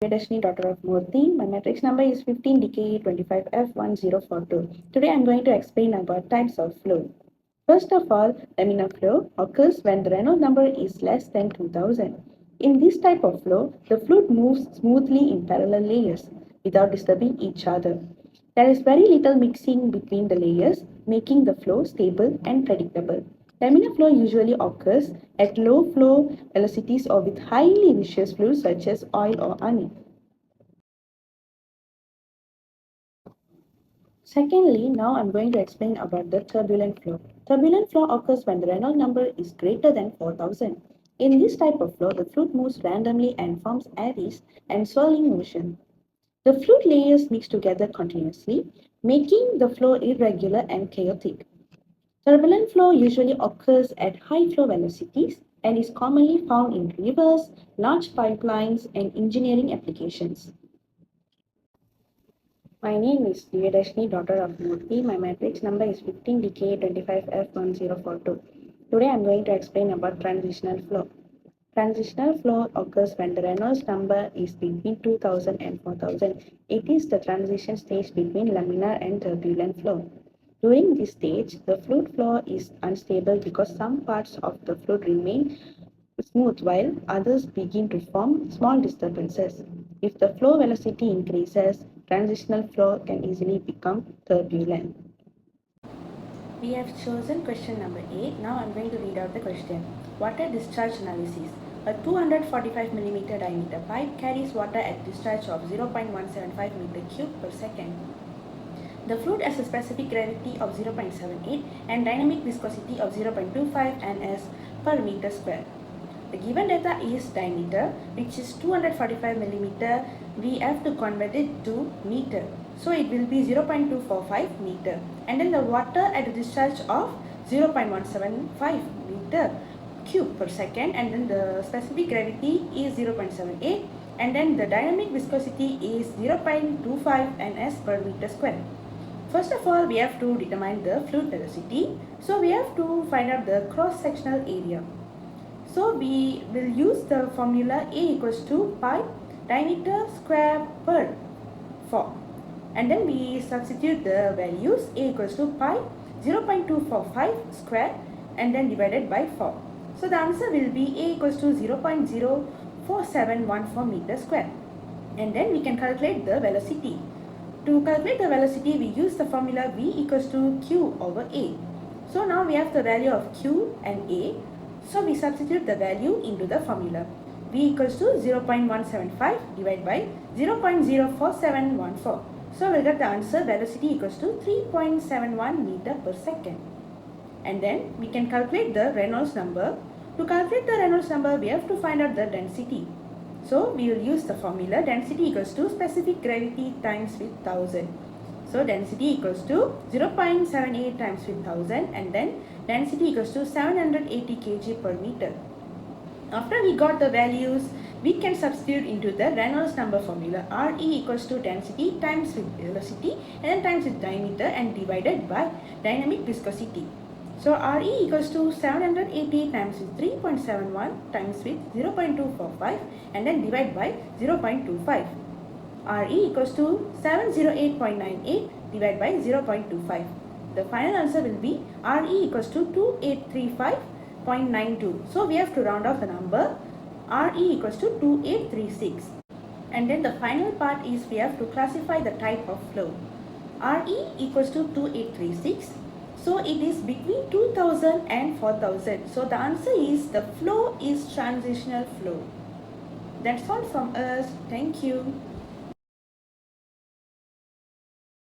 Diviyadarshini, daughter of Murti. My matrix number is 15DKA25F1042. Today I am going to explain about types of flow. First of all, laminar flow occurs when the Reynolds number is less than 2000. In this type of flow, the fluid moves smoothly in parallel layers without disturbing each other. There is very little mixing between the layers, making the flow stable and predictable. Laminar flow usually occurs at low flow velocities or with highly viscous fluids such as oil or honey. Secondly, now I'm going to explain about the turbulent flow. Turbulent flow occurs when the Reynolds number is greater than 4000. In this type of flow, the fluid moves randomly and forms eddies and swirling motion. The fluid layers mix together continuously, making the flow irregular and chaotic. Turbulent flow usually occurs at high flow velocities and is commonly found in rivers, large pipelines, and engineering applications. My name is Diviyadarshini, daughter of Murti. My matrix number is 15DKA25F1042. Today I am going to explain about transitional flow. Transitional flow occurs when the Reynolds number is between 2000 and 4000. It is the transition stage between laminar and turbulent flow. During this stage, the fluid flow is unstable because some parts of the fluid remain smooth while others begin to form small disturbances. If the flow velocity increases, transitional flow can easily become turbulent. We have chosen question number 8. Now I am going to read out the question. Water discharge analysis. A 245 mm diameter pipe carries water at discharge of 0.175 meter cube per second. The fluid has a specific gravity of 0.78 and dynamic viscosity of 0.25 ns per meter square. The given data is diameter, which is 245 millimeter. We have to convert it to meter. So it will be 0.245 meter. And then the water at a discharge of 0.175 meter cube per second. And then the specific gravity is 0.78. And then the dynamic viscosity is 0.25 ns per meter square. First of all, we have to determine the fluid velocity. So we have to find out the cross-sectional area. So we will use the formula A equals to pi diameter square per 4. And then we substitute the values. A equals to pi 0.245 square and then divided by 4. So the answer will be A equals to 0.04714 meter square. And then we can calculate the velocity. To calculate the velocity, we use the formula V equals to Q over A. So now we have the value of Q and A. So we substitute the value into the formula. V equals to 0.175 divided by 0.04714. So we'll get the answer velocity equals to 3.71 meter per second. And then we can calculate the Reynolds number. To calculate the Reynolds number, we have to find out the density. So we will use the formula density equals to specific gravity times with 1000. So density equals to 0.78 times with 1000 and then density equals to 780 kg per meter. After we got the values, we can substitute into the Reynolds number formula. Re equals to density times with velocity and then times with diameter and divided by dynamic viscosity. So Re equals to 780 times with 3.71 times with 0.245 and then divide by 0.25. Re equals to 708.98 divided by 0.25. The final answer will be Re equals to 2835.92. So we have to round off the number. Re equals to 2836. And then the final part is we have to classify the type of flow. Re equals to 2836. So it is between 2000 and 4000. So the answer is the flow is transitional flow. That's all from us. Thank you.